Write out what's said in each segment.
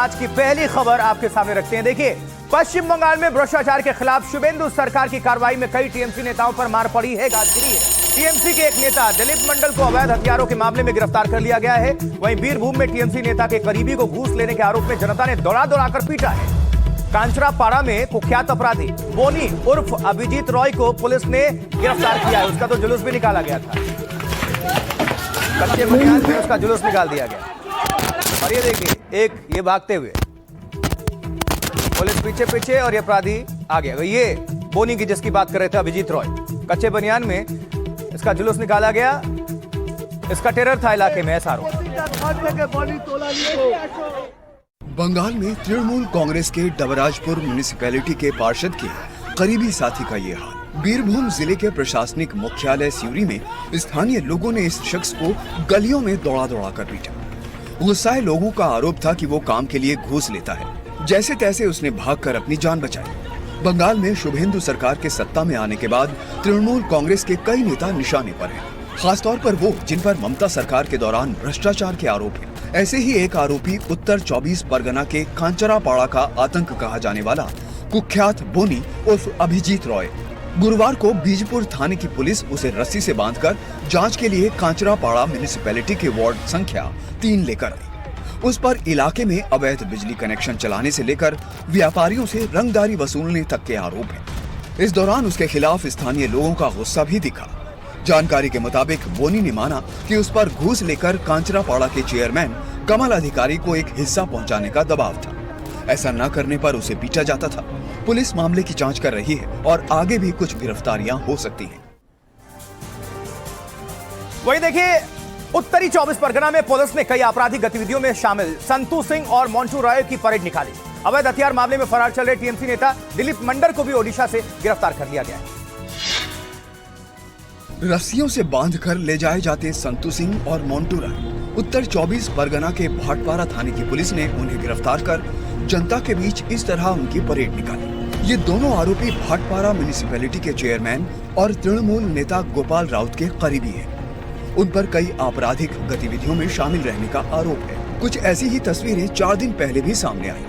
आज की पहली खबर आपके सामने रखते हैं। देखिए, पश्चिम बंगाल में भ्रष्टाचार के खिलाफ शुभेंदु सरकार की कार्रवाई में कई टीएमसी नेताओं पर मार पड़ी है, गाजगिरी है। टीएमसी के एक नेता दिलीप मंडल को अवैध हथियारों के मामले में गिरफ्तार कर लिया गया है। वहीं बीरभूम में टीएमसी नेता के करीबी को घूस लेने के आरोप में जनता ने दौड़ा दौड़ाकर पीटा है। कांचरापाड़ा में कुख्यात अपराधी बोनी उर्फ अभिजीत रॉय को पुलिस ने गिरफ्तार किया है। उसका तो जुलूस भी निकाला गया था, कच्चे बनियान में उसका जुलूस निकाल दिया गया। और ये देखिए, एक ये भागते हुए, पुलिस पीछे पीछे और ये अपराधी आ गया। ये बोनी की जिसकी बात कर रहे थे, अभिजीत रॉय, कच्चे बनियान में इसका जुलूस निकाला गया। इसका टेरर था इलाके में, ऐसा आरोप। बंगाल में तृणमूल कांग्रेस के डबराजपुर म्युनिसिपैलिटी के पार्षद के करीबी साथी का ये हाल। बीरभूम जिले के प्रशासनिक मुख्यालय सिवरी में स्थानीय लोगों ने इस शख्स को गलियों में दौड़ा दौड़ा कर पीटा। गुस्साए लोगों का आरोप था कि वो काम के लिए घूस लेता है। जैसे तैसे उसने भागकर अपनी जान बचाई। बंगाल में शुभेंदु सरकार के सत्ता में आने के बाद तृणमूल कांग्रेस के कई नेता निशाने पर हैं, खासतौर पर वो जिन पर ममता सरकार के दौरान भ्रष्टाचार के आरोप हैं। ऐसे ही एक आरोपी उत्तर 24 परगना के कांचरापाड़ा का आतंक कहा जाने वाला कुख्यात बोनी उर्फ अभिजीत रॉय। गुरुवार को बीजपुर थाने की पुलिस उसे रस्सी से बांधकर जांच के लिए कांचरापाड़ा म्युनिसिपैलिटी के वार्ड संख्या 3 लेकर आई। उस पर इलाके में अवैध बिजली कनेक्शन चलाने से लेकर व्यापारियों से रंगदारी वसूलने तक के आरोप हैं। इस दौरान उसके खिलाफ स्थानीय लोगों का गुस्सा भी दिखा। जानकारी के मुताबिक बोनी ने माना कि उस पर घूस लेकर कांचरापाड़ा के चेयरमैन कमल अधिकारी को एक हिस्सा पहुंचाने का दबाव था। ऐसा न करने पर उसे पीटा जाता था। पुलिस मामले की जांच कर रही है और आगे भी कुछ गिरफ्तारियां हो सकती हैं। वही देखिए, उत्तरी 24 परगना में पुलिस ने कई आपराधिक गतिविधियों में शामिल संतू सिंह और मोंटू रॉय की परेड निकाली। अवैध हथियार मामले में फरार चल रहे टीएमसी नेता दिलीप मंडल को भी ओडिशा से गिरफ्तार कर लिया गया है। रस्सियों से बांधकर ले जाए जाते संतू सिंह और मोंटू रॉय। उत्तर 24 परगना के भाटपारा थाने की पुलिस ने उन्हें गिरफ्तार कर जनता के बीच इस तरह उनकी परेड निकाली। ये दोनों आरोपी भाटपारा म्युनिसिपैलिटी के चेयरमैन और तृणमूल नेता गोपाल राउत के करीबी हैं। उन पर कई आपराधिक गतिविधियों में शामिल रहने का आरोप है। कुछ ऐसी ही तस्वीरें 4 दिन पहले भी सामने आई।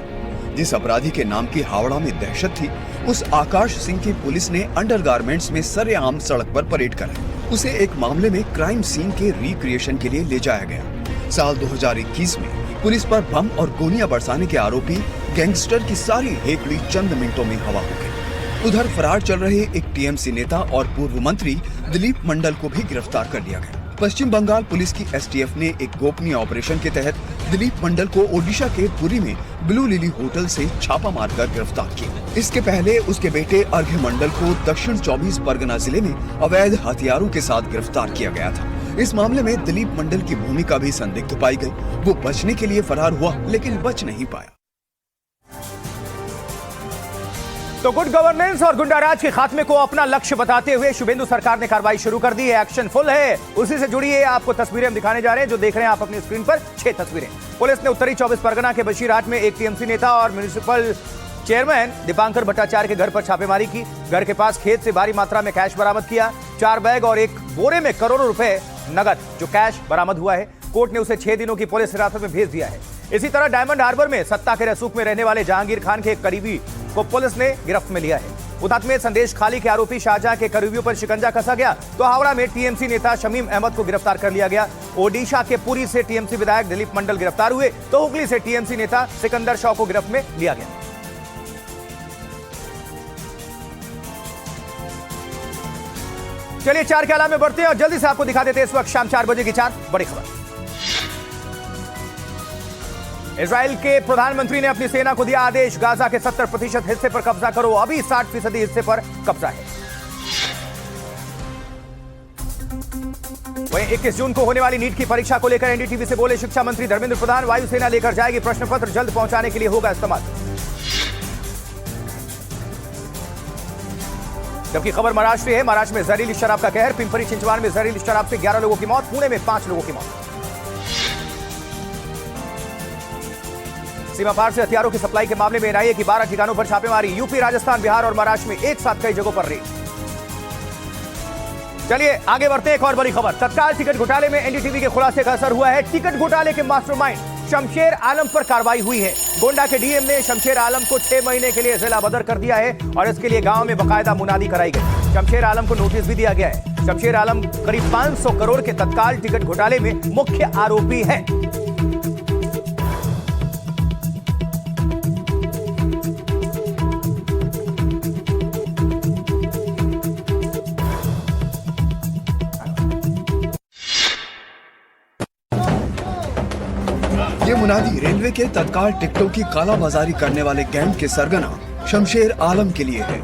जिस अपराधी के नाम की हावड़ा में दहशत थी, उस आकाश सिंह की पुलिस ने अंडरगारमेंट्स में सरेआम सड़क पर परेड कराई। उसे एक मामले में क्राइम सीन के रिक्रिएशन के लिए ले जाया गया। साल 2021 में पुलिस पर बम और गोलियां बरसाने के आरोपी गैंगस्टर की सारी हेकड़ी चंद मिनटों में हवा हो गई। उधर फरार चल रहे एक टीएमसी नेता और पूर्व मंत्री दिलीप मंडल को भी गिरफ्तार कर लिया गया। पश्चिम बंगाल पुलिस की एसटीएफ ने एक गोपनीय ऑपरेशन के तहत दिलीप मंडल को ओडिशा के पुरी में ब्लू लिली होटल से छापा मारकर गिरफ्तार किया। इसके पहले उसके बेटे अर्घ्य मंडल को दक्षिण 24 परगना जिले में अवैध हथियारों के साथ गिरफ्तार किया गया था। इस मामले में दिलीप मंडल की भूमिका भी संदिग्ध पाई गई। वो बचने के लिए फरार हुआ, लेकिन बच नहीं पाया। तो गुड गवर्नेंस और गुंडाराज के खात्मे को अपना लक्ष्य बताते हुए शुभेंदु सरकार ने कार्रवाई शुरू कर दी है। एक्शन फुल है। उसी से जुड़ी है आपको तस्वीरें हम दिखाने जा रहे हैं, जो देख रहे हैं आप अपनी स्क्रीन पर। 6 तस्वीरें। पुलिस ने उत्तरी 24 परगना के बशीरहाट में एक टीएमसी नेता और म्युनिसिपल चेयरमैन दीपांकर भट्टाचार्य के घर पर छापेमारी की। घर के पास खेत से भारी मात्रा में कैश बरामद किया। 4 बैग और एक बोरे में करोड़ों रुपए नगद जो कैश बरामद हुआ है। कोर्ट ने उसे 6 दिनों की पुलिस हिरासत में भेज दिया है। इसी तरह डायमंड हार्बर में सत्ता के रसूख में रहने वाले जहांगीर खान के एक करीबी को पुलिस ने गिरफ्त में लिया है। हुतात्मे संदेश खाली के आरोपी शाहजहां के करीबियों पर शिकंजा कसा गया, तो हावड़ा में टीएमसी नेता शमीम अहमद को गिरफ्तार कर लिया गया। ओडिशा के पुरी से टीएमसी विधायक दिलीप मंडल गिरफ्तार हुए, तो हुगली से टीएमसी नेता सिकंदर शॉ को गिरफ्त में लिया गया। चलिए 4 के आला में बढ़ते हैं और जल्दी से आपको दिखा देते हैं इस वक्त शाम 4 बजे की 4 बड़ी खबर। इजराइल के प्रधानमंत्री ने अपनी सेना को दिया आदेश, गाजा के 70% हिस्से पर कब्जा करो। अभी 60% हिस्से पर कब्जा है। वहीं 21 जून को होने वाली नीट की परीक्षा को लेकर एनडीटीवी से बोले शिक्षा मंत्री धर्मेंद्र प्रधान, वायुसेना लेकर जाएगी प्रश्न पत्र, जल्द पहुंचाने के लिए होगा इस्तेमाल। जबकि खबर महाराष्ट्र है। महाराष्ट्र में जहरीली शराब का कहर। पिंपरी चिंचवाड़ में जहरीली शराब से 11 लोगों की मौत, पुणे में 5 लोगों की मौत। सीमा पार से हथियारों की सप्लाई के मामले में एनआईए की 12 ठिकानों पर छापेमारी। यूपी, राजस्थान, बिहार और महाराष्ट्र में एक साथ कई जगहों पर रेड। चलिए आगे बढ़ते हैं। एक और बड़ी खबर। तत्काल टिकट घोटाले में एनडीटीवी के खुलासे का असर हुआ है। टिकट घोटाले के मास्टरमाइंड शमशेर आलम पर कार्रवाई हुई है। गोंडा के डीएम ने शमशेर आलम को 6 महीने के लिए जिला बदर कर दिया है और इसके लिए गांव में बकायदा मुनादी कराई गई। शमशेर आलम को नोटिस भी दिया गया है। शमशेर आलम करीब 500 करोड़ के तत्काल टिकट घोटाले में मुख्य आरोपी है। ये मुनादी रेलवे के तत्काल टिकटों की कालाबाजारी करने वाले गैंग के सरगना शमशेर आलम के लिए है।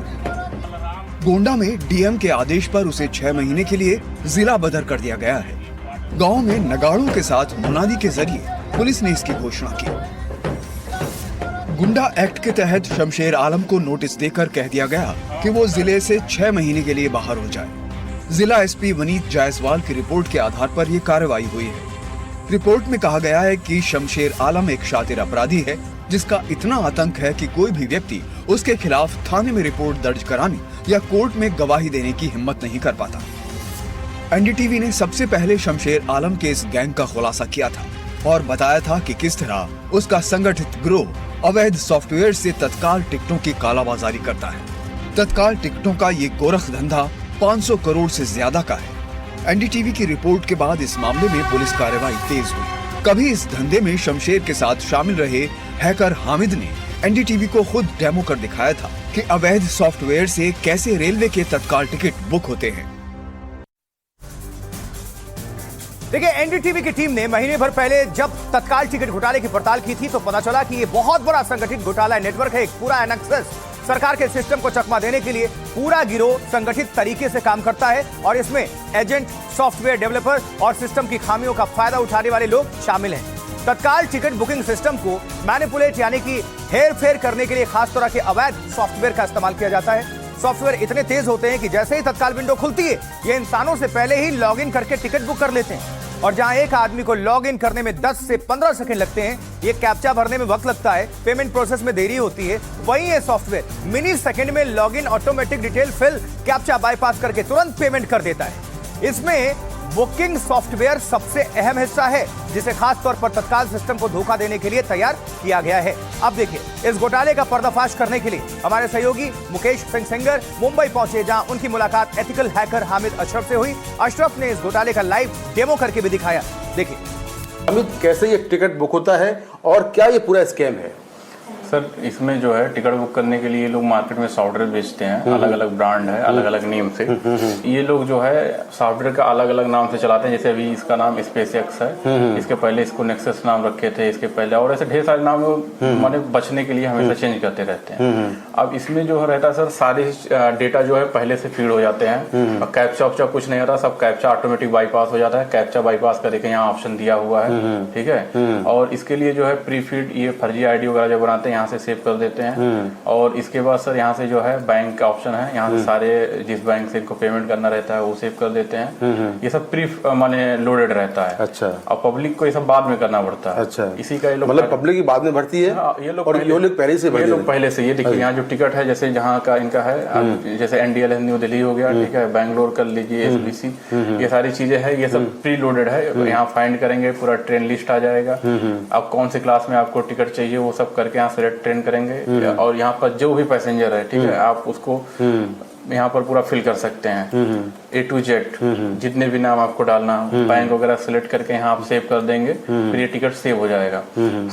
गोंडा में डीएम के आदेश पर उसे 6 महीने के लिए जिला बदर कर दिया गया है। गांव में नगाड़ों के साथ मुनादी के जरिए पुलिस ने इसकी घोषणा की। गुंडा एक्ट के तहत शमशेर आलम को नोटिस देकर कह दिया गया कि वो जिले से 6 महीने के लिए बाहर हो जाए। जिला एसपी वनीत जायसवाल की रिपोर्ट के आधार पर ये कार्रवाई हुई है। रिपोर्ट में कहा गया है कि शमशेर आलम एक शातिर अपराधी है जिसका इतना आतंक है कि कोई भी व्यक्ति उसके खिलाफ थाने में रिपोर्ट दर्ज कराने या कोर्ट में गवाही देने की हिम्मत नहीं कर पाता। एनडीटीवी ने सबसे पहले शमशेर आलम के इस गैंग का खुलासा किया था और बताया था कि किस तरह उसका संगठित गिरोह अवैध सॉफ्टवेयर से तत्काल टिकटों की कालाबाजारी करता है। तत्काल टिकटों का ये गोरख धंधा 500 करोड़ से ज्यादा का है। एनडीटीवी की रिपोर्ट के बाद इस मामले में पुलिस कार्रवाई तेज हुई। कभी इस धंधे में शमशेर के साथ शामिल रहे हैकर हामिद ने एनडीटीवी को खुद डेमो कर दिखाया था कि अवैध सॉफ्टवेयर से कैसे रेलवे के तत्काल टिकट बुक होते हैं। देखिए, एनडीटीवी की टीम ने महीने भर पहले जब तत्काल टिकट घोटाले की पड़ताल की थी तो पता चला कि ये बहुत बड़ा संगठित घोटाला नेटवर्क है। एक पूरा एनेक्सस सरकार के सिस्टम को चकमा देने के लिए पूरा गिरोह संगठित तरीके से काम करता है और इसमें एजेंट, सॉफ्टवेयर डेवलपर और सिस्टम की खामियों का फायदा उठाने वाले लोग शामिल हैं। तत्काल टिकट बुकिंग सिस्टम को मैनिपुलेट यानी कि हेर फेर करने के लिए खास तरह के अवैध सॉफ्टवेयर का इस्तेमाल किया जाता है। सॉफ्टवेयर इतने तेज होते हैं कि जैसे ही तत्काल विंडो खुलती है ये इंसानों से पहले ही लॉग इन करके टिकट बुक कर लेते हैं। और जहां एक आदमी को लॉग इन करने में 10 से 15 सेकंड लगते हैं, ये कैप्चा भरने में वक्त लगता है, पेमेंट प्रोसेस में देरी होती है, वहीं ये सॉफ्टवेयर मिनी सेकंड में log in, automatic detail fill, captcha bypass करके तुरंत पेमेंट कर देता है। इसमें बुकिंग सॉफ्टवेयर सबसे अहम हिस्सा है जिसे खास तौर पर तत्काल सिस्टम को धोखा देने के लिए तैयार किया गया है। अब देखिए, इस घोटाले का पर्दाफाश करने के लिए हमारे सहयोगी मुकेश सिंह सेंगर मुंबई पहुंचे, जहां उनकी मुलाकात एथिकल हैकर हामिद अशरफ से हुई। अशरफ ने इस घोटाले का लाइव डेमो करके भी दिखाया। देखिए हामिद, कैसे ये टिकट बुक होता है और क्या ये पूरा स्कैम है? सर, इसमें जो है टिकट बुक करने के लिए लोग मार्केट में सॉफ्टवेयर बेचते हैं। अलग अलग ब्रांड है, अलग अलग नेम से। ये लोग जो है सॉफ्टवेयर का अलग अलग नाम से चलाते हैं। जैसे अभी इसका नाम स्पेस एक्स है, इसके पहले इसको नेक्सस नाम रखे थे, इसके पहले और ऐसे ढेर सारे नाम माने बचने के लिए हमेशा चेंज करते रहते हैं। अब इसमें जो रहता है सर, सारे डेटा जो है पहले से फीड हो जाते हैं और कैप्चा वैप्चा कुछ नहीं आता, सब कैप्चा ऑटोमेटिक बाईपास हो जाता है। कैप्चा बाईपास करके यहाँ ऑप्शन दिया हुआ है, ठीक है। और इसके लिए जो है प्री फीड ये फर्जी आईडी वगैरह जो बनाते हैं यहाँ से सेव कर देते हैं। और इसके बाद सर यहाँ से जो है बैंक का ऑप्शन है, यहाँ से सारे जिस बैंक से इनको पेमेंट करना रहता है वो सेव कर देते हैं। ये सब प्री माने लोडेड रहता है। अच्छा। और पब्लिक को ये सब बाद में करना पड़ता है। अच्छा। इसी का ये लोग मतलब पब्लिक की बाद में भरती है। ये लोग पहले से ये लोग पहले से। ये देखिए यहाँ जो टिकट है, जैसे जहाँ का इनका है, जैसे एनडीएल न्यू दिल्ली हो गया, ठीक है, बैंगलोर कर लीजिए, एसबीसी, ये सारी चीजें है, ये सब प्री लोडेड है। यहाँ फाइंड करेंगे, पूरा ट्रेन लिस्ट आ जाएगा। अब कौन से क्लास में आपको टिकट चाहिए वो सब करके यहाँ सेलेक्ट ट्रेन करेंगे। और यहाँ पर जो भी पैसेंजर है, ठीक है, आप उसको यहाँ पर पूरा फिल कर सकते हैं A to Z, जितने भी नाम आपको डालना, बैंक वगैरह सिलेक्ट करके यहाँ आप सेव कर देंगे, फिर ये टिकट सेव हो जाएगा।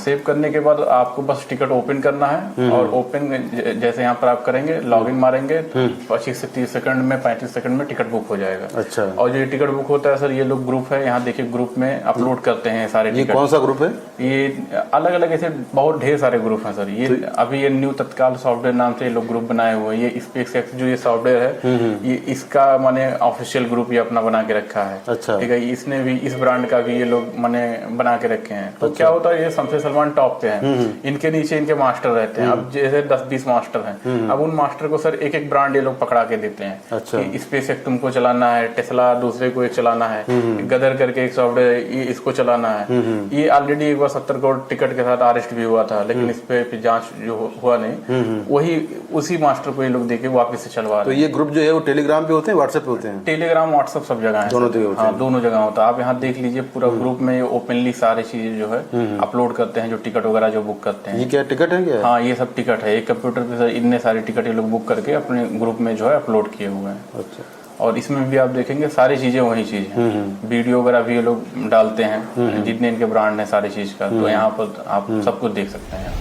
सेव करने के बाद आपको बस टिकट ओपन करना है और ओपन जैसे यहाँ पर आप करेंगे, लॉगिन मारेंगे, 25 से 30 सेकंड में, 35 सेकंड में टिकट बुक हो जाएगा। अच्छा। और जो टिकट बुक होता है सर, ये लोग ग्रुप है, यहाँ देखिए ग्रुप में अपलोड करते हैं सारे टिकट। कौन सा ग्रुप है? ये अलग अलग ऐसे बहुत ढेर सारे ग्रुप हैं सर। ये अभी ये न्यू तत्काल सॉफ्टवेयर नाम से ये लोग ग्रुप बनाए हुए हैं। ये स्पेस एक्स जो ये सॉफ्टवेयर है, ये इसका माने ऑफिशियल ग्रुप ये अपना बना के रखा है। अच्छा। ठीक है, इसने भी इस ब्रांड का भी ये लोग माने बना के रखे हैं। तो क्या होता है, ये शमशेर सलमान टॉप पे हैं, इनके नीचे इनके मास्टर रहते हैं। अब जैसे 10-20 मास्टर हैं, अब उन मास्टर को सर एक एक ब्रांड ये लोग पकड़ा के देते हैं। अच्छा। स्पेस एक्स तुमको चलाना है, टेस्ला दूसरे को एक चलाना है, गदर करके एक सॉफ्टवेयर ये इसको चलाना है। ये ऑलरेडी एक बार 70 करोड़ टिकट के साथ अरेस्ट भी हुआ था, लेकिन इस पे जांच जो हुआ नहीं, वही उसी मास्टर को ये लोग देके वापस से चलवा रहे तो ये ग्रुप जो है वो टेलीग्राम पे होते हैं, व्हाट्सएप पे होते हैं? टेलीग्राम, व्हाट्सएप सब जगह है। दोनों जगह होते हैं? हाँ, दोनों जगह होता है। आप यहाँ देख लीजिए, पूरा ग्रुप में ओपनली सारी चीजें जो है अपलोड करते हैं, जो टिकट वगैरह जो बुक करते हैं। ये क्या टिकट है क्या? हाँ, ये सब टिकट है। एक कंप्यूटर पे इतने सारे टिकट ये लोग बुक करके अपने ग्रुप में जो है अपलोड किए हुए हैं। अच्छा। और इसमें भी आप देखेंगे सारी चीजें वही चीज है। वीडियो वगैरह भी ये लोग डालते हैं, जितने इनके ब्रांड है सारी चीज का, तो यहाँ पर आप सब कुछ देख सकते हैं।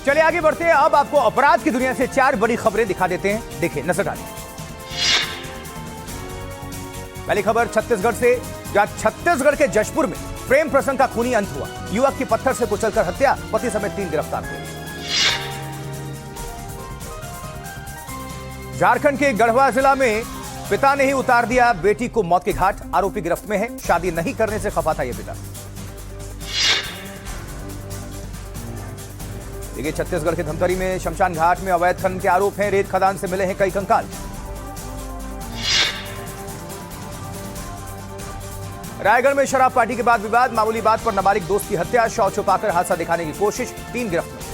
चलिए आगे बढ़ते हैं। अब आपको अपराध की दुनिया से 4 बड़ी खबरें दिखा देते हैं, देखिए, नजर डालिए। पहली खबर छत्तीसगढ़ से, जहां छत्तीसगढ़ के जशपुर में प्रेम प्रसंग का खूनी अंत हुआ। युवक की पत्थर से कुचलकर हत्या, पति समेत 3 गिरफ्तार हुए। झारखंड के गढ़वा जिला में पिता ने ही उतार दिया बेटी को मौत के घाट, आरोपी गिरफ्त में है। शादी नहीं करने से खफा था यह पिता। देखिए, छत्तीसगढ़ के धमतरी में शमशान घाट में अवैध खनन के आरोप हैं। रेत खदान से मिले हैं कई कंकाल। रायगढ़ में शराब पार्टी के बाद विवाद, मामूली बात पर नाबालिग दोस्त की हत्या, शव छुपाकर हादसा दिखाने की कोशिश, 3 गिरफ्त में।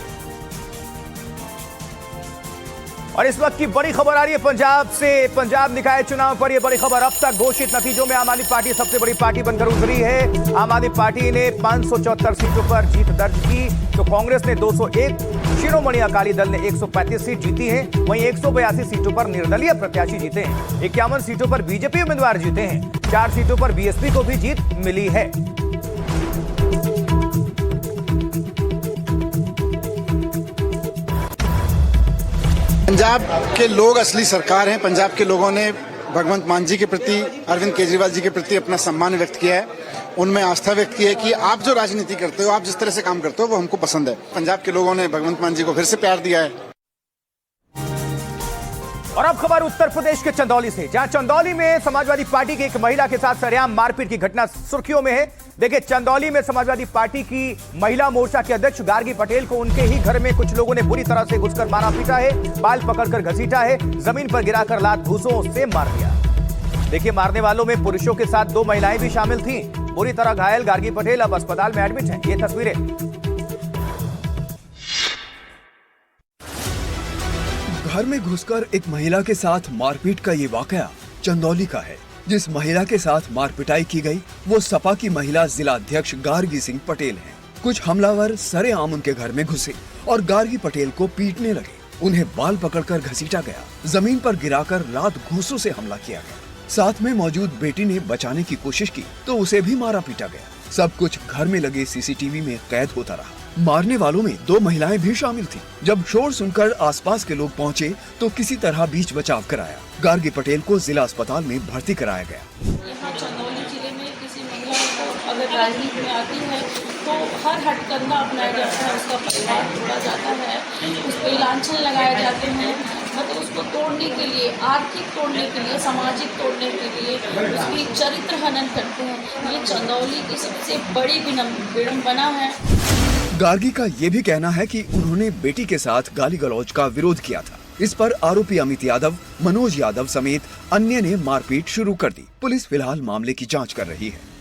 और इस वक्त की बड़ी खबर आ रही है पंजाब से। पंजाब निकाय चुनाव पर यह बड़ी खबर। अब तक घोषित नतीजों में आम आदमी पार्टी सबसे बड़ी पार्टी बनकर उभरी है। आम आदमी पार्टी ने 574 सीटों पर जीत दर्ज की, तो कांग्रेस ने 201, शिरोमणि अकाली दल ने 135 सीट जीती है। वहीं 182 सीटों पर निर्दलीय प्रत्याशी जीते हैं। 51 सीटों पर बीजेपी उम्मीदवार जीते हैं। 4 सीटों पर बीएसपी को भी जीत मिली है। पंजाब के लोग असली सरकार हैं। पंजाब के लोगों ने भगवंत मान जी के प्रति, अरविंद केजरीवाल जी के प्रति अपना सम्मान व्यक्त किया है, उनमें आस्था व्यक्त की है कि आप जो राजनीति करते हो, आप जिस तरह से काम करते हो, वो हमको पसंद है। पंजाब के लोगों ने भगवंत मान जी को फिर से प्यार दिया है। और अब खबर उत्तर प्रदेश के चंदौली से, जहां चंदौली में समाजवादी पार्टी की एक महिला के साथ सरेआम मारपीट की घटना सुर्खियों में है। देखिए, चंदौली में समाजवादी पार्टी की महिला मोर्चा के अध्यक्ष गार्गी पटेल को उनके ही घर में कुछ लोगों ने बुरी तरह से घुसकर मारा पीटा है, बाल पकड़कर घसीटा है, जमीन पर गिराकर लात घूंसों से मार दिया। देखिए, मारने वालों में पुरुषों के साथ 2 महिलाएं भी शामिल थीं। बुरी तरह घायल गार्गी पटेल अब अस्पताल में एडमिट हैं। ये तस्वीरें घर में घुसकर एक महिला के साथ मारपीट का ये वाकया चंदौली का है। जिस महिला के साथ मारपिटाई की गई वो सपा की महिला जिला अध्यक्ष गार्गी सिंह पटेल हैं। कुछ हमलावर सरेआम उनके घर में घुसे और गार्गी पटेल को पीटने लगे। उन्हें बाल पकड़कर घसीटा गया, जमीन पर गिराकर लात घूंसों से हमला किया गया। साथ में मौजूद बेटी ने बचाने की कोशिश की तो उसे भी मारा पीटा गया। सब कुछ घर में लगे सीसीटीवी में कैद होता रहा। मारने वालों में 2 महिलाएं भी शामिल थीं। जब शोर सुनकर आसपास के लोग पहुंचे तो किसी तरह बीच बचाव कराया। गार्गी पटेल को जिला अस्पताल में भर्ती कराया गया। यहाँ चंदौली जिले में किसी महिला को अगर राजनीति में आती है तो हर हथकंडा अपनाया जाता है, उसका परिवार तोड़ा जाता है, उस पर लांछन लगाए जाते हैं। मतलब उसको तोड़ने के लिए, आर्थिक तोड़ने के लिए, सामाजिक तोड़ने के लिए उसकी चरित्र हनन करते हैं। ये चंदौली की सबसे बड़ी विडंबना है। गार्गी का ये भी कहना है कि उन्होंने बेटी के साथ गाली गलौज का विरोध किया था। इस पर आरोपी अमित यादव, मनोज यादव समेत अन्य ने मारपीट शुरू कर दी। पुलिस फिलहाल मामले की जांच कर रही है।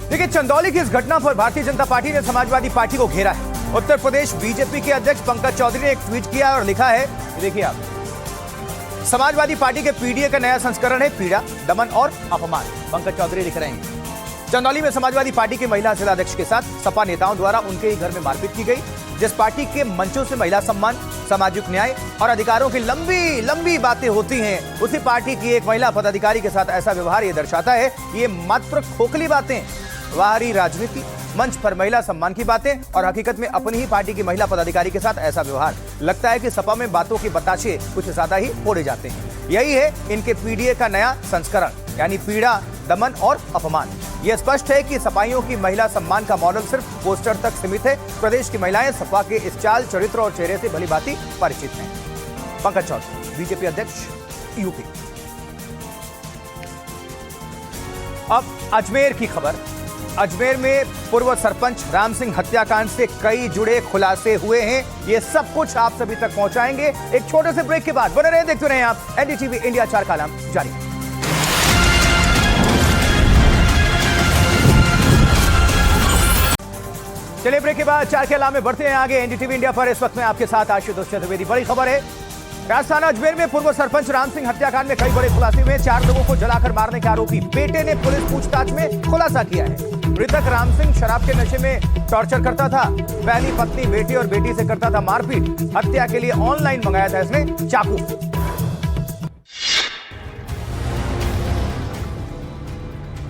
देखिए, चंदौली की इस घटना पर भारतीय जनता पार्टी ने समाजवादी पार्टी को घेरा है। उत्तर प्रदेश बीजेपी के अध्यक्ष पंकज चौधरी ने एक ट्वीट किया और लिखा है, देखिए आप, समाजवादी पार्टी के पीडीए का नया संस्करण है पीड़ा, दमन और अपमान। पंकज चौधरी लिख रहे हैं, चंदौली में समाजवादी पार्टी के महिला जिलाध्यक्ष के साथ सपा नेताओं द्वारा उनके ही घर में मारपीट की गई। जिस पार्टी के मंचों से महिला सम्मान, सामाजिक न्याय और अधिकारों की लंबी लंबी बातें होती हैं, उसी पार्टी की एक महिला पदाधिकारी के साथ ऐसा व्यवहार ये दर्शाता है ये मात्र खोखली बातें, बाहरी राजनीति, मंच पर महिला सम्मान की बातें और हकीकत में अपनी ही पार्टी की महिला पदाधिकारी के साथ ऐसा व्यवहार। लगता है कि सपा में बातों के बताशे कुछ ज्यादा ही फोड़े जाते हैं। यही है इनके पीडीए का नया संस्करण, यानी पीड़ा, दमन और अपमान। यह स्पष्ट है कि सपाइयों की महिला सम्मान का मॉडल सिर्फ पोस्टर तक सीमित है। प्रदेश की महिलाएं सपा के इस चाल, चरित्र और चेहरे से भलीभांति परिचित हैं। पंकज चौधरी, बीजेपी अध्यक्ष, यूपी। अब अजमेर की खबर। अजमेर में पूर्व सरपंच राम सिंह हत्याकांड से कई जुड़े खुलासे हुए हैं। ये सब कुछ आप सभी तक पहुंचाएंगे एक छोटे से ब्रेक के बाद। बने रहे, देखते रहें आप एनडीटीवी इंडिया। 4 कॉलम जारी। चलिए ब्रेक के बाद चार के अलावे बढ़ते हैं आगे। एनडीटीवी इंडिया पर इस वक्त में आपके साथ आशुतोष चतुर्वेदी। बड़ी खबर है, राजस्थान अजमेर में पूर्व सरपंच राम सिंह हत्याकांड में कई बड़े खुलासे हुए। 4 लोगों को जलाकर मारने के आरोपी बेटे ने पुलिस पूछताछ में खुलासा किया है। मृतक राम सिंह शराब के नशे में टॉर्चर करता था। पहली पत्नी, बेटी और बेटी से करता था मारपीट। हत्या के लिए ऑनलाइन मंगाया था इसने चाकू।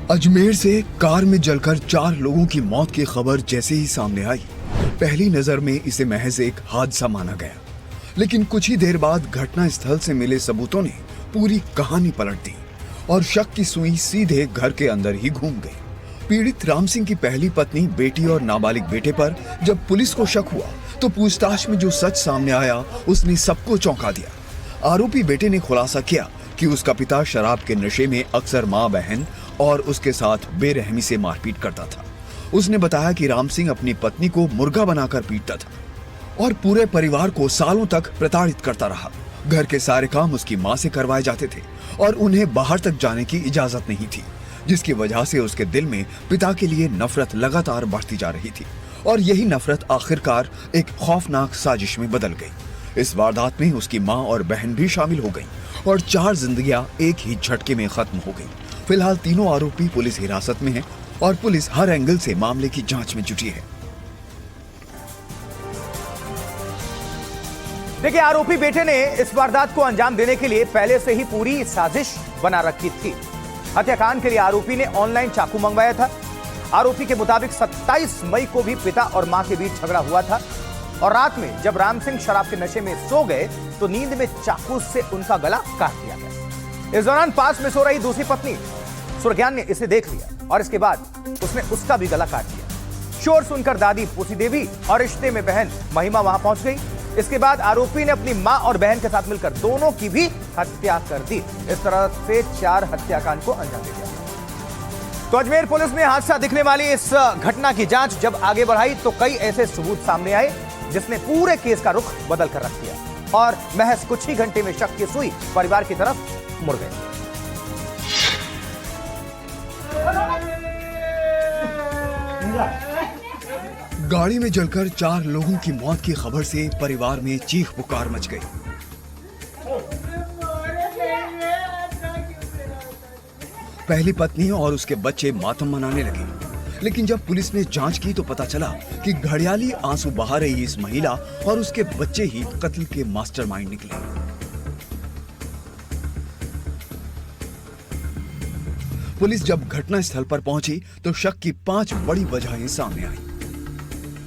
अजमेर से कार में जलकर 4 लोगों की मौत की खबर जैसे ही सामने आई, पहली नजर में इसे महज एक हादसा माना गया। लेकिन कुछ ही देर बाद घटना स्थल से मिले सबूतों ने पूरी कहानी पलट दी और शक की सुई सीधे घर के अंदर ही घूम गई। पीड़ित राम सिंह की पहली पत्नी, बेटी और नाबालिग बेटे पर जब पुलिस को शक हुआ तो पूछताछ में जो सच सामने आया उसने सबको चौंका दिया। आरोपी बेटे ने खुलासा किया कि उसका पिता शराब के नशे में अक्सर मां, बहन और उसके साथ बेरहमी से मारपीट करता था। उसने बताया कि राम सिंह अपनी पत्नी को मुर्गा बनाकर पीटता था और पूरे परिवार को सालों तक प्रताड़ित करता रहा। घर के सारे काम उसकी मां से करवाए जाते थे और उन्हें बाहर तक जाने की इजाजत नहीं थी, जिसकी वजह से उसके दिल में पिता के लिए नफरत लगातार बढ़ती जा रही थी और यही नफरत आखिरकार एक खौफनाक साजिश में बदल गई। इस वारदात में उसकी मां और बहन भी शामिल हो गईं और 4 जिंदगियां एक ही झटके में खत्म हो गईं। फिलहाल तीनों आरोपी पुलिस हिरासत में हैं और पुलिस हर एंगल से मामले की जांच में जुटी है। देखिए, आरोपी बेटे ने इस वारदात को अंजाम देने के लिए पहले से ही पूरी साजिश बना रखी थी। हत्याकांड के लिए आरोपी ने ऑनलाइन चाकू मंगवाया था। आरोपी के मुताबिक 27 मई को भी पिता और मां के बीच झगड़ा हुआ था और रात में जब राम सिंह शराब के नशे में सो गए तो नींद में चाकू से उनका गला काट दिया गया। इस दौरान पास में सो रही दूसरी पत्नी सुरज्ञान ने इसे देख लिया और इसके बाद उसने उसका भी गला काट दिया। शोर सुनकर दादी पूसी देवी और रिश्ते में बहन महिमा वहां पहुंच गई। इसके बाद आरोपी ने अपनी मां और बहन के साथ मिलकर दोनों की भी हत्या कर दी। इस तरह से 4 हत्याकांड को अंजाम दिया। तो अजमेर पुलिस ने हादसा दिखने वाली इस घटना की जांच जब आगे बढ़ाई तो कई ऐसे सबूत सामने आए जिसने पूरे केस का रुख बदल कर रख दिया और महज कुछ ही घंटे में शक की सुई परिवार की तरफ मुड़ गई। गाड़ी में जलकर 4 लोगों की मौत की खबर से परिवार में चीख पुकार मच गई। पहली पत्नी और उसके बच्चे मातम मनाने लगे, लेकिन जब पुलिस ने जांच की तो पता चला कि घड़ियाली आंसू बहा रही इस महिला और उसके बच्चे ही कत्ल के मास्टरमाइंड निकले। पुलिस जब घटनास्थल पर पहुंची तो शक की 5 बड़ी वजहें सामने आई।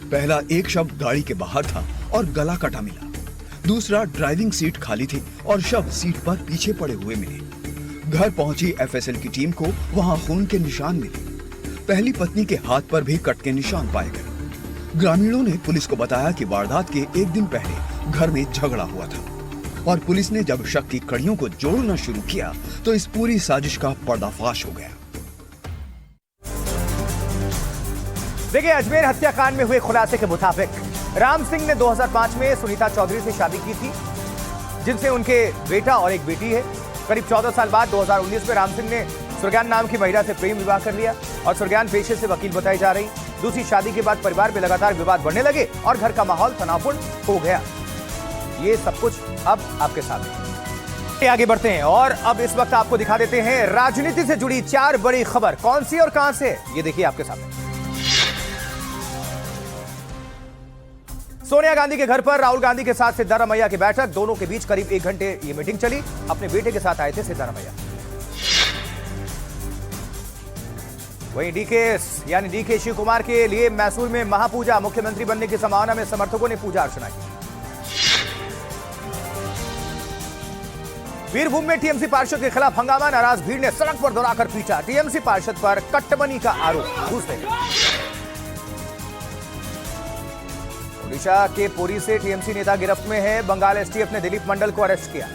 पहला, एक शव गाड़ी के बाहर था और गला कटा मिला। दूसरा, ड्राइविंग सीट खाली थी और शव सीट पर पीछे पड़े हुए मिले। घर पहुंची एफएसएल की टीम को वहां खून के निशान मिले। पहली पत्नी के हाथ पर भी कट के निशान पाए गए। ग्रामीणों ने पुलिस को बताया कि वारदात के एक दिन पहले घर में झगड़ा हुआ था और पुलिस ने जब शक की कड़ियों को जोड़ना शुरू किया तो इस पूरी साजिश का पर्दाफाश हो गया। देखिए, अजमेर हत्याकांड में हुए खुलासे के मुताबिक राम सिंह ने 2005 में सुनीता चौधरी से शादी की थी, जिनसे उनके बेटा और एक बेटी है। करीब 14 साल बाद 2019 में राम सिंह ने सुरज्ञान नाम की महिला से प्रेम विवाह कर लिया और सुरज्ञान पेशे से वकील बताई जा रही। दूसरी शादी के बाद परिवार में लगातार विवाद बढ़ने लगे और घर का माहौल तनावपूर्ण हो गया। ये सब कुछ अब आपके सामने। आगे बढ़ते हैं और अब इस वक्त आपको दिखा देते हैं राजनीति से जुड़ी 4 बड़ी खबर। कौन सी और कहां से, ये देखिए आपके सामने। सोनिया गांधी के घर पर राहुल गांधी के साथ सिद्धारमैया की बैठक। दोनों के बीच करीब 1 घंटे ये मीटिंग चली। अपने बेटे के साथ आए थे सिद्धारमैया। वहीं डीके शिव कुमार के लिए मैसूर में महापूजा। मुख्यमंत्री बनने की संभावना में समर्थकों ने पूजा अर्चना की। वीरभूम में टीएमसी पार्षद के खिलाफ हंगामा। नाराज भीड़ ने सड़क पर दौड़ाकर पीटा। टीएमसी पार्षद पर कट्टबनी का आरोप। दूसरे ओडिशा के पुरी से टीएमसी नेता गिरफ्त में है। बंगाल एसटीएफ ने दिलीप मंडल को अरेस्ट किया।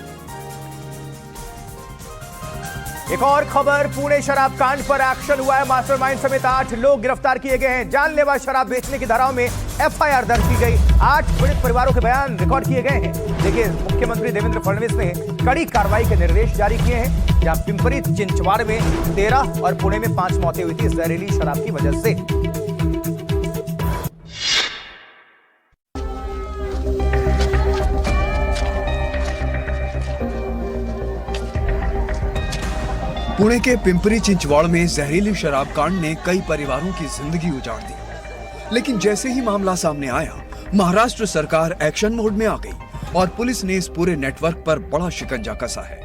एक और खबर, पुणे शराब कांड पर एक्शन हुआ है। मास्टरमाइंड समेत 8 लोग गिरफ्तार किए गए हैं। जानलेवा शराब बेचने की धाराओं में एफआईआर दर्ज की गई। 8 पीड़ित परिवारों के बयान रिकॉर्ड किए गए हैं। देखिए, मुख्यमंत्री देवेंद्र फडणवीस ने कड़ी कार्रवाई के निर्देश जारी किए हैं। जहां पिंपरी चिंचवाड़ में 13 और पुणे में 5 मौतें हुई थी जहरीली शराब की वजह से। पुणे के पिंपरी चिंचवड़ में जहरीली शराब कांड ने कई परिवारों की जिंदगी उजाड़ दी, लेकिन जैसे ही मामला सामने आया, महाराष्ट्र सरकार एक्शन मोड में आ गई और पुलिस ने इस पूरे नेटवर्क पर बड़ा शिकंजा कसा है।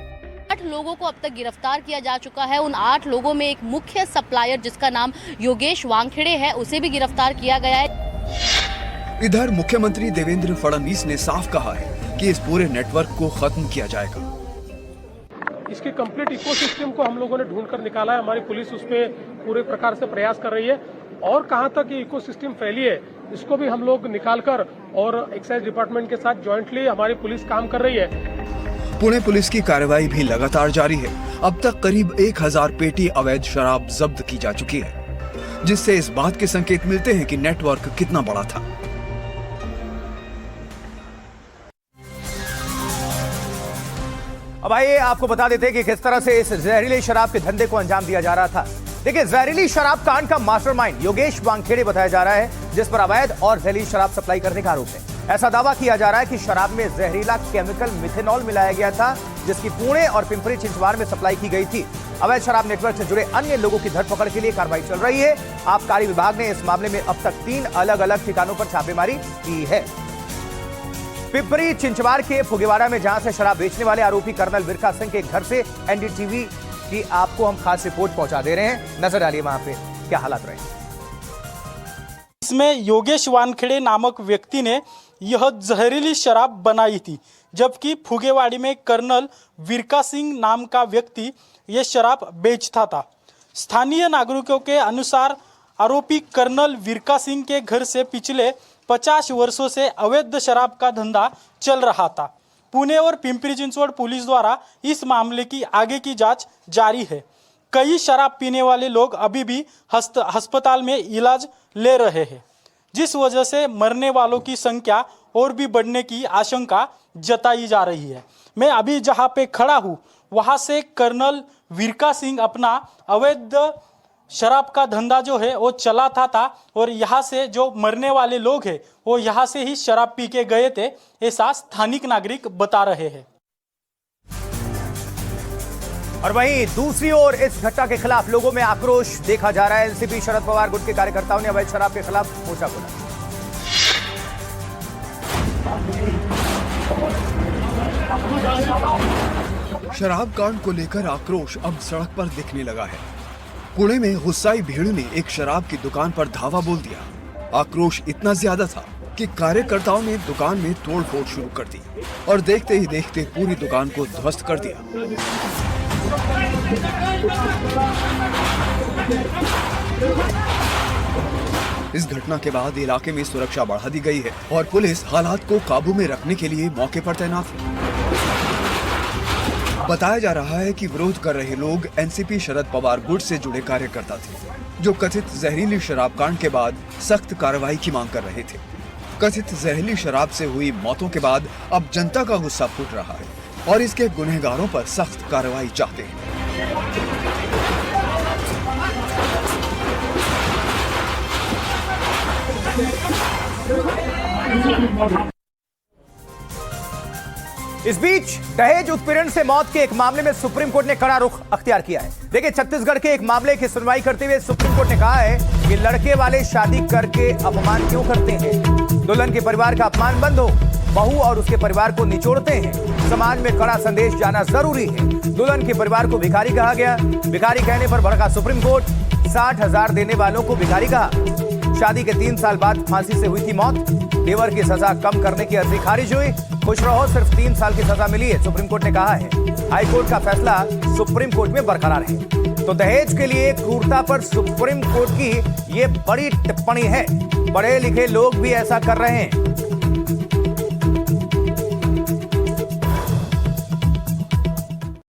8 लोगों को अब तक गिरफ्तार किया जा चुका है। उन 8 लोगों में एक मुख्य सप्लायर जिसका नाम योगेश वानखेड़े है, उसे भी गिरफ्तार किया गया है। इधर मुख्यमंत्री देवेंद्र फडणवीस ने साफ कहा है कि इस पूरे नेटवर्क को खत्म किया जाएगा। इसके कंप्लीट इकोसिस्टम को हम लोगों ने ढूंढ कर निकाला है। हमारी पुलिस उस पर पूरे प्रकार से प्रयास कर रही है और कहां तक ये इकोसिस्टम फैली है इसको भी हम लोग निकाल कर और एक्साइज डिपार्टमेंट के साथ जॉइंटली हमारी पुलिस काम कर रही है। पुणे पुलिस की कार्रवाई भी लगातार जारी है। अब तक करीब 1000 पेटी अवैध शराब जब्त की जा चुकी है, जिससे इस बात के संकेत मिलते हैं कि नेटवर्क कितना बड़ा था। अब आइए आपको बता देते हैं कि किस तरह से इस जहरीली शराब के धंधे को अंजाम दिया जा रहा था। देखिए, जहरीली शराब कांड का मास्टरमाइंड योगेश वानखेड़े बताया जा रहा है, जिस पर अवैध और जहरीली शराब सप्लाई करने का आरोप है। ऐसा दावा किया जा रहा है कि शराब में जहरीला केमिकल मिथेनॉल मिलाया गया था, जिसकी पुणे और पिंपरी चिंचवड़ में सप्लाई की गई थी। अवैध शराब नेटवर्क से जुड़े अन्य लोगों की धरपकड़ के लिए कार्रवाई चल रही है। आबकारी विभाग ने इस मामले में अब तक 3 अलग अलग ठिकानों पर छापेमारी की है। पिंपरी चिंचवड़ के फुगेवाड़ा में जहां से शराब बेचने वाले आरोपी कर्नल विरका सिंह के घर से एनडीटीवी की आपको हम खास रिपोर्ट पहुंचा दे रहे हैं। नजर डालिए वहां पे क्या हालात रहे। इसमें योगेश वानखेड़े नामक व्यक्ति ने यह जहरीली शराब बनाई थी, जबकि फुगेवाड़ी में कर्नल विरका सिंह नाम का व्यक्ति यह शराब बेचता था। स्थानीय नागरिकों के अनुसार आरोपी कर्नल विरका सिंह के घर से पिछले 50 वर्षों से अवैध शराब का धंधा चल रहा था। पुणे और पिंपरी चिंचवड़ पुलिस द्वारा इस मामले की आगे की जांच जारी है। कई शराब पीने वाले लोग अभी भी अस्पताल में इलाज ले रहे हैं, जिस वजह से मरने वालों की संख्या और भी बढ़ने की आशंका जताई जा रही है। मैं अभी जहां पे खड़ा हूं, वहां से कर्नल विरका सिंह अपना अवैध शराब का धंधा जो है वो चलाता था और यहाँ से जो मरने वाले लोग हैं वो यहाँ से ही शराब पी के गए थे, ऐसा स्थानिक नागरिक बता रहे हैं। और वहीं दूसरी ओर इस घटना के खिलाफ लोगों में आक्रोश देखा जा रहा है। एनसीपी शरद पवार गुट के कार्यकर्ताओं ने अवैध शराब के खिलाफ मोर्चा खोला। शराब कांड को लेकर आक्रोश अब सड़क पर दिखने लगा है। पुणे में गुस्साई भीड़ ने एक शराब की दुकान पर धावा बोल दिया। आक्रोश इतना ज्यादा था कि कार्यकर्ताओं ने दुकान में तोड़फोड़ शुरू कर दी और देखते ही देखते पूरी दुकान को ध्वस्त कर दिया। इस घटना के बाद इलाके में सुरक्षा बढ़ा दी गई है और पुलिस हालात को काबू में रखने के लिए मौके पर तैनात है। बताया जा रहा है कि विरोध कर रहे लोग एनसीपी शरद पवार गुट से जुड़े कार्यकर्ता थे, जो कथित जहरीली शराब कांड के बाद सख्त कार्रवाई की मांग कर रहे थे। कथित जहरीली शराब से हुई मौतों के बाद अब जनता का गुस्सा फूट रहा है और इसके गुनहगारों पर सख्त कार्रवाई चाहते हैं। इस बीच दहेज उत्पीड़न से मौत के एक मामले में सुप्रीम कोर्ट ने कड़ा रुख अख्तियार किया है। देखिए, छत्तीसगढ़ के एक मामले की सुनवाई करते हुए सुप्रीम कोर्ट ने कहा है कि लड़के वाले शादी करके अपमान क्यों करते हैं। दुल्हन के परिवार का अपमान बंद हो, बहू और उसके परिवार को निचोड़ते हैं। समाज में कड़ा संदेश जाना जरूरी है। दुल्हन के परिवार को भिखारी कहा गया। भिखारी कहने पर भड़का सुप्रीम कोर्ट। 60,000 देने वालों को भिखारी कहा। शादी के 3 साल बाद फांसी से हुई थी मौत। देवर की सजा कम करने की अर्जी खारिज हुई। खुश रहो, सिर्फ 3 साल की सजा मिली है, सुप्रीम कोर्ट ने कहा है। हाई कोर्ट का फैसला सुप्रीम कोर्ट में बरकरार है। तो दहेज के लिए क्रूरता पर सुप्रीम कोर्ट की ये बड़ी टिप्पणी है। पढ़े लिखे लोग भी ऐसा कर रहे हैं।